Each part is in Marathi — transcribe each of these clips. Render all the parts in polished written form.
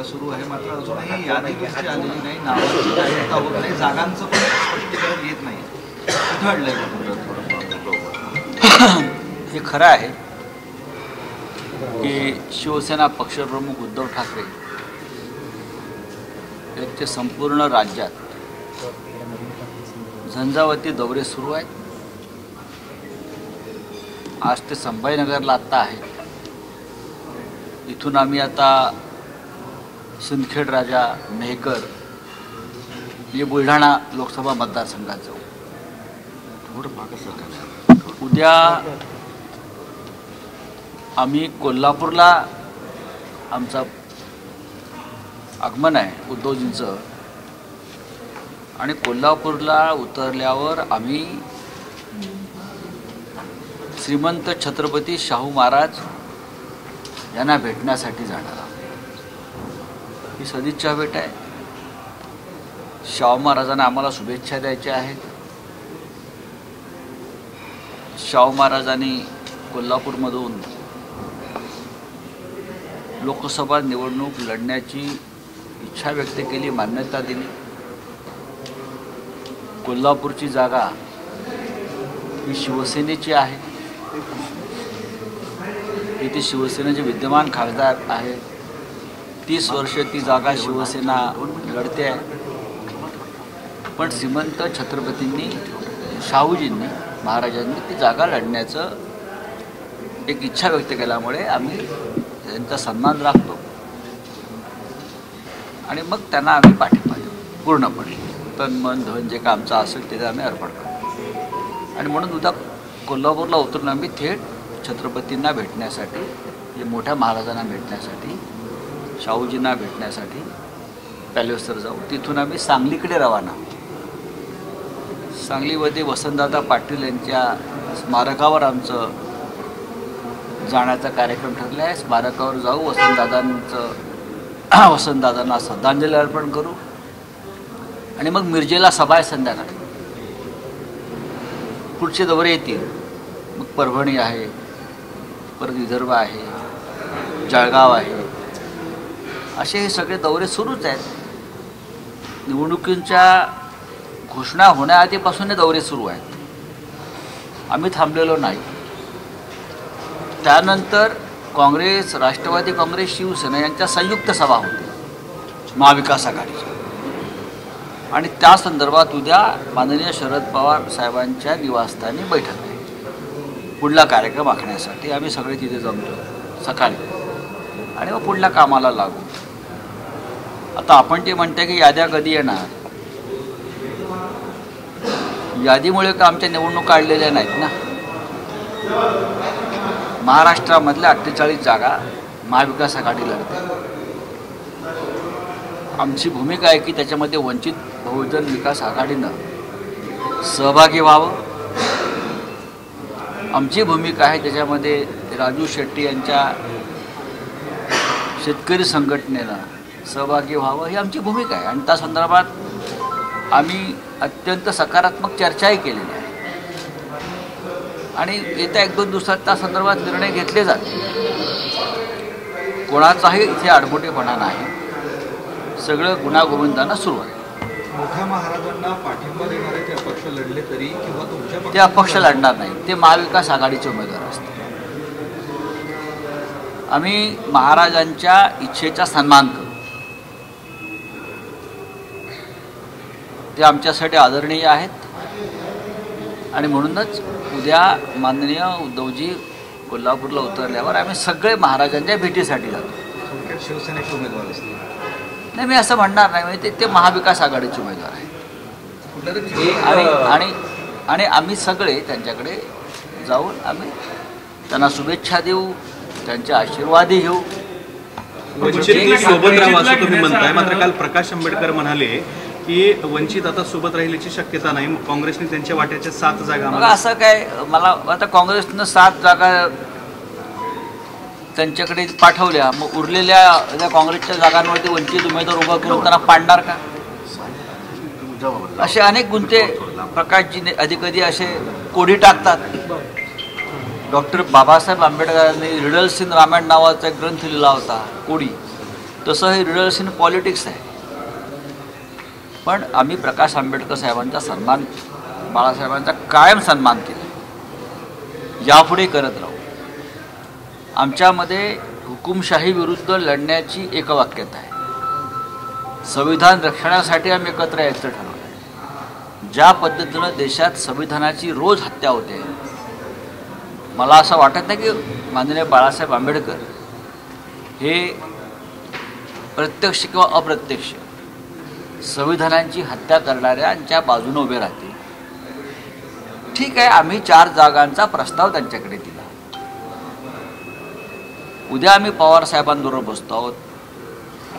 सुरू आहे, मात्र अजूनही यादी दुसरी आलेली नाही, नावाची जाहीरता होत नाही, जागांचं पण स्पष्टीकरण येत नाही. कुठं अडलंय? हे खरं आहे की शिवसेना पक्षप्रमुख उद्धव ठाकरे यांचे संपूर्ण राज्यात झंझावाती दौरे सुरू आहेत. आज ते संभाजीनगरला आत्ता आहे. इथून आम्ही आता सिंदखेड राजा, मेहकर हे बुलढाणा लोकसभा मतदारसंघात जाऊ. उद्या आम्ही कोल्हापूरला आमचं आगमन आहे उद्धवजींचं, आणि कोल्हापूरला उतरल्यावर आम्ही श्रीमंत छत्रपती शाहू महाराज यांना भेटण्यासाठी जाणार आहोत. ही सदिच्छा भेट आहे. शाहू महाराजांना आम्हाला शुभेच्छा द्यायच्या आहेत. शाहू महाराजांनी कोल्हापूरमधून लोकसभा निवडणूक लढण्याची इच्छा व्यक्त केली, मान्यता दिली. कोल्हापूरची जागा ही शिवसेनेची आहे. इथे शिवसेनेचे विद्यमान खासदार आहेत. 30 वर्ष ती जागा शिवसेना लढते आहे. पण श्रीमंत छत्रपतींनी, शाहूजींनी, महाराजांनी ती जागा लढण्याचं एक इच्छा व्यक्त केल्यामुळे आम्ही त्यांचा सन्मान राखतो आणि मग त्यांना आम्ही पाठिंबा देऊ पूर्णपणे. तन मन धन जे का आमचं असेल ते आम्ही अर्पण करतो. आणि म्हणून उद्या कोल्हापूरला उतरून आम्ही थेट छत्रपतींना भेटण्यासाठी, जे मोठ्या महाराजांना भेटण्यासाठी, शाहूजींना भेटण्यासाठी पॅलेसवर जाऊ. तिथून आम्ही सांगलीकडे रवाना होऊ. सांगलीमध्ये वसंतदादा पाटील यांच्या स्मारकावर आमचं जाण्याचा कार्यक्रम ठरला आहे. स्मारकावर जाऊ, वसंतदादांना श्रद्धांजली अर्पण करू आणि मग मिरजेला सभा आहे संध्याकाळी. पुढचे दौरे येतील. मग परभणी आहे, परत विदर्भ आहे, जळगाव आहे, असे हे सगळे दौरे सुरूच आहेत. निवडणुकींच्या घोषणा होण्याआधीपासून हे दौरे सुरू आहेत. आम्ही थांबलेलो नाही. त्यानंतर काँग्रेस, राष्ट्रवादी काँग्रेस, शिवसेना यांच्या संयुक्त सभा होती महाविकास आघाडीची, आणि त्या संदर्भात उद्या माननीय शरद पवार साहेबांच्या निवासस्थानी बैठक आहे पुढला कार्यक्रम आखण्यासाठी. आम्ही सगळे तिथे जमतो सकाळी आणि मग पुढल्या कामाला लागू. आता आपण ते म्हणते की याद्या कधी येणार, यादीमुळे का आमच्या निवडणूक काढलेल्या नाहीत ना. महाराष्ट्रामधल्या 48 जागा महाविकास आघाडी लढते. आमची भूमिका आहे की त्याच्यामध्ये वंचित बहुजन विकास आघाडीनं सहभागी व्हावं. आमची भूमिका आहे त्याच्यामध्ये राजू शेट्टी यांच्या शेतकरी संघटनेनं सहभागी व्हावं, ही आमची भूमिका आहे. आणि त्या संदर्भात आम्ही अत्यंत सकारात्मक चर्चाही केलेली आहे आणि येत्या 1-2 दिवसात त्या संदर्भात निर्णय घेतले जातील. कोणाचाही इथे आडबोटेपणा नाही. सगळं गुणागोविंदानं सुरू आहे. मोठ्या महाराजांना पाठिंबा देणारे ते अपक्ष लढले तरी किंवा तुमच्या ते अपक्ष लढणार नाही. ते महाविकास आघाडीचे उमेदवार असतात. आम्ही महाराजांच्या इच्छेचा सन्मान करू. ते आमच्यासाठी आदरणीय आहेत आणि म्हणूनच उद्या माननीय उद्धवजी कोल्हापूरला उतरल्यावर आम्ही सगळे महाराजांच्या भेटीसाठी जातो. शिवसेनेचे उमेदवार असतील नाही, मी असं म्हणणार नाही. ते महाविकास आघाडीचे उमेदवार आहेत आणि आम्ही सगळे त्यांच्याकडे जाऊन आम्ही त्यांना शुभेच्छा देऊ, त्यांचे आशीर्वादही घेऊ. सोबत राहावं असं तुम्ही म्हणताय, मात्र काल प्रकाश आंबेडकर म्हणाले की वंचित आता सोबत राहिल्याची शक्यता नाही. काँग्रेसने त्यांच्या वाट्याच्या 7 जागा. मग असं काय, मला आता काँग्रेसनं 7 जागा त्यांच्याकडे पाठवल्या, मग उरलेल्या त्या काँग्रेसच्या जागांवरती वंचित उमेदवार उभा करून त्यांना पाडणार का? असे अनेक गुंते प्रकाशजी कधी असे कोडी टाकतात. डॉक्टर बाबासाहेब आंबेडकरांनी रिडल्स इन रामायण नावाचा एक ग्रंथ लिहिला होता, कोडी. तसं हे रिडल्स इन पॉलिटिक्स आहे. पण आम्ही प्रकाश आंबेडकर साहेबांचा सन्मान, बाळासाहेबांचा कायम सन्मान केला, यापुढे करत राहू. आमच्यामध्ये हुकुमशाही विरुद्ध लढण्याची एकवाक्यता आहे. संविधान रक्षणासाठी आम्ही एकत्र यायचं ठरवलं. ज्या पद्धतीनं देशात संविधानाची रोज हत्या होते, मला असं वाटत नाही की माननीय बाळासाहेब आंबेडकर हे प्रत्यक्ष किंवा अप्रत्यक्ष संविधानाची हत्या करणाऱ्यांच्या बाजूने उभे राहतील. ठीक आहे, आम्ही 4 जागांचा प्रस्ताव त्यांच्याकडे दिला. उद्या आम्ही पवार साहेबांबरोबर बसतो आहोत.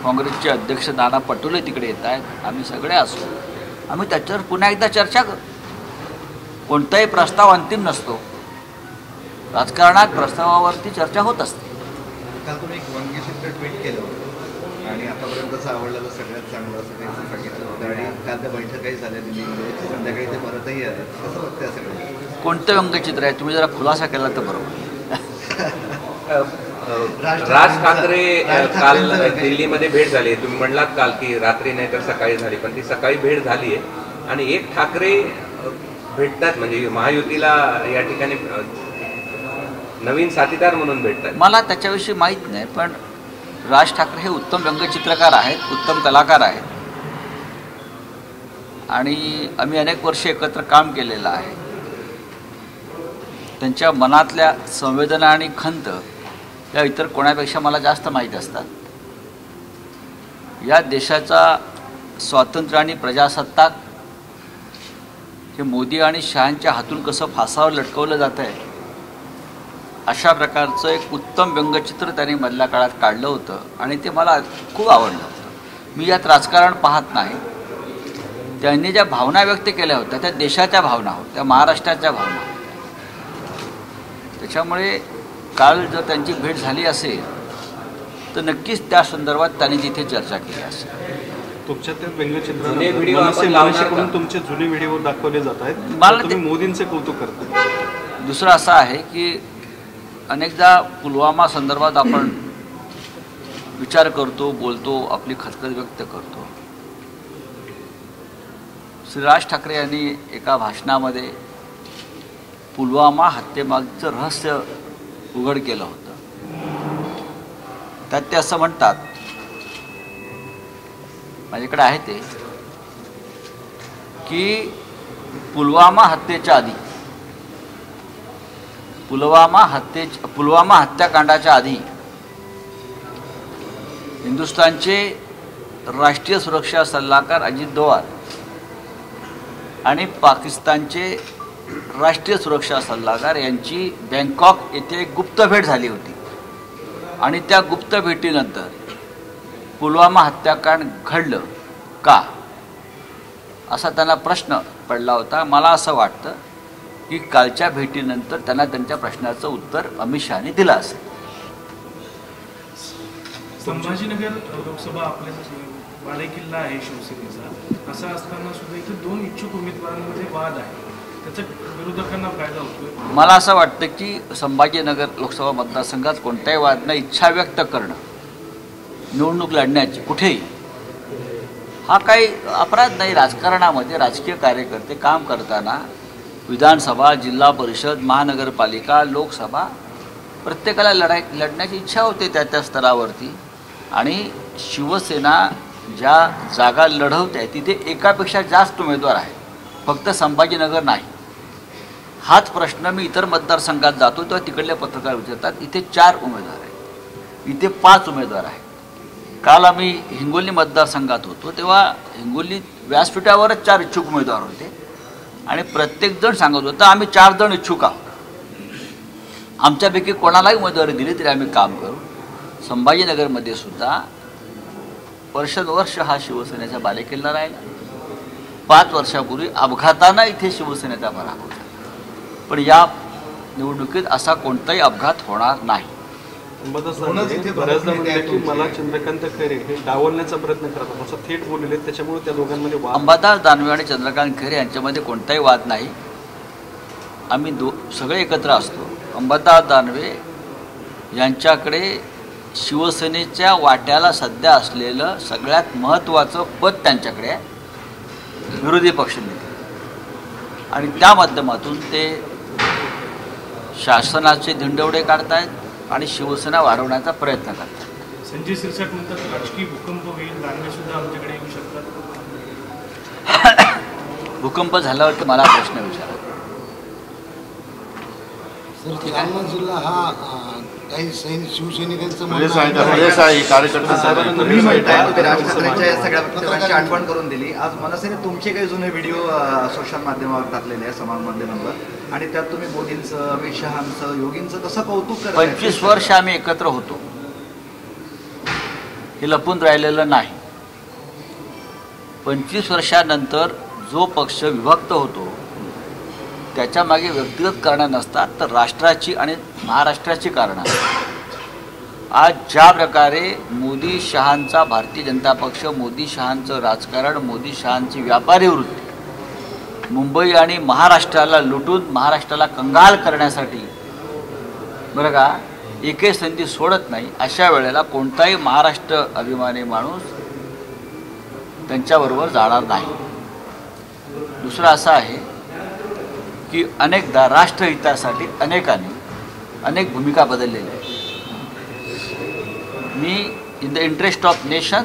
काँग्रेसचे अध्यक्ष नाना पटोले तिकडे येत आहेत. आम्ही सगळे असू, आम्ही त्याच्यावर पुन्हा एकदा चर्चा करू. कोणताही प्रस्ताव अंतिम नसतो. राजकारणात प्रस्तावावरती चर्चा होत असते. काल तुम्ही एक वंगचित्र ट्विट केलं होतं आणि आतापर्यंतचं आवडलेलं सगळ्यात चांगलं असं काही सांगितलं होतं आणि काल त्या बैठकाही झाल्या दिल्लीमध्ये, संध्याकाळी ते परतही आले. कसं बघते असं काही? कोणतं व्यंगचित्र आहे? तुम्ही जरा खुलासा केला तर बरोबर. राज ठाकरे काल दिल्लीमध्ये भेट झाली. तुम्ही म्हणलात काल की रात्री नाही तर सकाळी झाली, पण ती सकाळी भेट झाली आहे आणि एक ठाकरे भेटतात म्हणजे महायुतीला या ठिकाणी नवीन साथीदार म्हणून भेटतात. मला त्याच्याविषयी माहीत नाही, पण राज ठाकरे हे उत्तम व्यंगचित्रकार आहेत, उत्तम कलाकार आहेत आणि आम्ही अनेक वर्ष एकत्र काम केलेलं आहे. त्यांच्या मनातल्या संवेदना आणि खंत या इतर कोणापेक्षा मला जास्त माहीत असतात. या देशाचा स्वातंत्र्य आणि प्रजासत्ताक हे मोदी आणि शहांच्या हातून कसं फासावर लटकवलं जातं आहे, अशा प्रकारचं एक उत्तम व्यंगचित्र त्यांनी मधल्या काळात काढलं होतं आणि ते मला खूप आवडलं होतं. मी यात राजकारण पाहत नाही. त्यांनी ज्या भावना व्यक्त केल्या होत्या त्या देशाच्या भावना होत्या, महाराष्ट्राच्या भावना होत्या. त्याच्यामुळे काल जर त्यांची भेट झाली असेल तर नक्कीच त्या संदर्भात त्यांनी तिथे चर्चा केली असेल. तुमच्या त्या व्यंगचित्र जुने व्हिडिओ आपण लावणार का? तुमचे जुने व्हिडिओ दाखवले जात आहेत. मला तुम्ही मोदींचे कौतुक करता. दुसरं असं आहे की अनेकदा पुलवामा संदर्भात आपण विचार करतो, बोलतो, आपली खदखद व्यक्त करतो. श्री राज ठाकरे यांनी एका भाषणामध्ये पुलवामा हत्येमागचं रहस्य उघड केलं होतं. त्यात ते असं म्हणतात, माझ्याकडे आहे ते, की पुलवामा हत्याकांडाच्या आधी हिंदुस्थानचे राष्ट्रीय सुरक्षा सल्लागार अजित दोवाल आणि पाकिस्तानचे राष्ट्रीय सुरक्षा सल्लागार यांची बँकॉक येथे एक गुप्त भेट झाली होती आणि त्या गुप्त भेटीनंतर पुलवामा हत्याकांड घडलं का असा त्यांना प्रश्न पडला होता. मला असं वाटतं की कालच्या भेटीनंतर त्यांना त्यांच्या प्रश्नाचं उत्तर अमित शहानी दिलं असेल. संभाजीनगर लोकसभा आपल्या बालेकिल्ला आहे शिवसेनेचा. असं असताना सुद्धा इथे 2 इच्छुक उमेदवारांमध्ये वाद आहे, त्याचा विरोधकांना फायदा होतोय. मला असं वाटतं की संभाजीनगर लोकसभा मतदारसंघात कोणताही वाद नाही. इच्छा व्यक्त करणं निवडणूक लढण्याची कुठेही हा काही अपराध नाही. राजकारणामध्ये राजकीय कार्यकर्ते काम करताना विधानसभा, जिल्हा परिषद, महानगरपालिका, लोकसभा प्रत्येकाला लढण्याची इच्छा होते त्या स्तरावरती. आणि शिवसेना ज्या जागा लढवते तिथे एकापेक्षा जास्त उमेदवार आहेत, फक्त संभाजीनगर नाही. हाच प्रश्न मी इतर मतदारसंघात जातो तेव्हा तिकडले पत्रकार विचारतात. इथे 4 उमेदवार आहेत, इथे 5 उमेदवार आहेत. काल आम्ही हिंगोली मतदारसंघात होतो तेव्हा हिंगोली व्यासपीठावरच 4 इच्छुक उमेदवार होते आणि प्रत्येकजण सांगत होतं आम्ही 4 जण इच्छुक आहोत, आमच्यापैकी कोणालाही उमेदवारी दिली तरी आम्ही काम करू. संभाजीनगरमध्ये सुद्धा वर्षानुवर्ष हा शिवसेनेचा बालेकिल्ला राहिला. 5 वर्षापूर्वी अपघातानं इथे शिवसेनेचा पराभव झाला. पण या निवडणुकीत असा कोणताही अपघात होणार नाही. बऱ्याचदा म्हणले की मला चंद्रकांत खैरे हे डावलण्याचा प्रयत्न करतात असं थेट बोललेले, त्याच्यामुळे त्या दोघांमध्ये वाद. अंबादास दानवे आणि चंद्रकांत खैरे यांच्यामध्ये कोणताही वाद नाही. आम्ही सगळे एकत्र असतो. अंबादास दानवे यांच्याकडे शिवसेनेच्या वाट्याला सध्या असलेलं सगळ्यात महत्त्वाचं पद त्यांच्याकडे आहे, विरोधी पक्षनेते. आणि त्या माध्यमातून ते शासनाचे धिंडवडे काढतायत आणि शिवसेना वाढवण्याचा प्रयत्न करतात. संजय शिरसाट म्हणतात राजकीय भूकंप होईल, दांडगे सुद्धा आमच्याकडे येऊ शकतात. भूकंप झाल्यावरती मला प्रश्न विचारा. जालना जिल्हा हा काही शिवसैनिकांचं तुम्ही म्हणताय तुम्ही राजकारणाच्या या सगळ्या वक्तव्यांची आठवण करून दिली. आज मनसेने तुमचे काही जुने व्हिडिओ सोशल माध्यमावर टाकलेले आहे, समाज माध्यमांवर, आणि त्यात तुम्ही मोदींचं, अमित शहांचं, योगींचं कसं कौतुक करताय. 25 वर्ष आम्ही एकत्र होतो, हे लपून राहिलेलं नाही. 25 वर्षानंतर जो पक्ष विभक्त होतो त्याच्या मागे व्यक्तिगत कारणं नसतात, तर राष्ट्राची आणि महाराष्ट्राची कारणं असतात. आज ज्या प्रकारे मोदी शहांचा भारतीय जनता पक्ष, मोदी शहांचं राजकारण, मोदी शहांची व्यापारी वृत्ती मुंबई आणि महाराष्ट्राला लुटून महाराष्ट्राला कंगाल करण्यासाठी बरं का एकही संधी सोडत नाही, अशा वेळेला कोणताही महाराष्ट्र अभिमानी माणूस त्यांच्याबरोबर जाणार नाही. दुसरं असं आहे की अनेकदा राष्ट्रहितासाठी अनेकांनी अनेक भूमिका बदललेल्या आहेत. मी in the interest of nation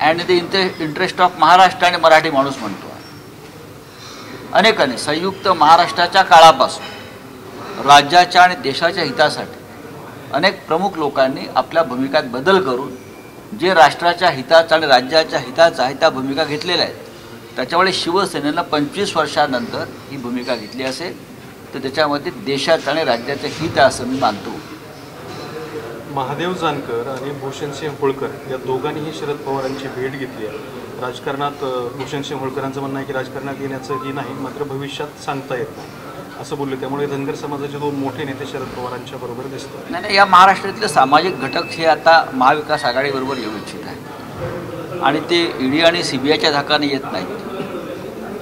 and in the interest of Maharashtra आणि मराठी माणूस म्हणतो. अनेकांनी संयुक्त महाराष्ट्राच्या काळापासून राज्याच्या आणि देशाच्या हितासाठी अनेक प्रमुख लोकांनी आपल्या भूमिकात बदल करून जे राष्ट्राच्या हिताचा आणि राज्याच्या हिताचा आहे त्या भूमिका घेतलेल्या आहेत. त्याच्यामुळे शिवसेनेनं 25 वर्षानंतर ही भूमिका घेतली असेल तर त्याच्यामध्ये देशाचं आणि राज्याचं हित आहे असं मी मानतो. महादेव जानकर आणि भूषणसिंह होळकर या दोघांनीही शरद पवारांची भेट घेतली आहे. राजकारणात भूषणसिंह होळकरांचं म्हणणं आहे की राजकारणात येण्याचंही नाही, मात्र भविष्यात सांगता येत नाही असं बोलले. त्यामुळे धनगर समाजाचे दोन मोठे नेते शरद पवारांच्या बरोबर दिसतात. नाही, या महाराष्ट्रातले सामाजिक घटक हे आता महाविकास आघाडीबरोबर येऊ इच्छित आहे आणि ते ईडी आणि CBIच्या धाकाने येत नाहीत.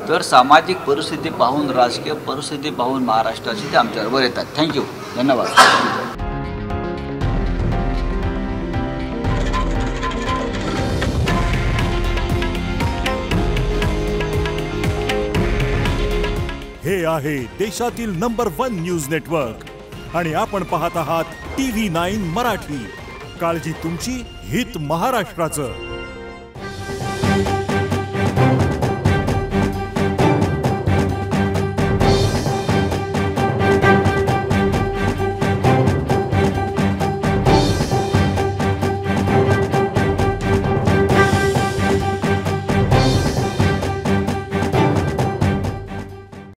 तर सामाजिक परिस्थिती पाहून, राजकीय परिस्थिती पाहून महाराष्ट्राची ते आमच्याबरोबर येतात. थँक्यू, धन्यवाद. हे आहे देशातील नंबर 1 न्यूज नेटवर्क आणि आपण पाहत आहात TV9 मराठी. काळजी तुमची, हित महाराष्ट्राचं.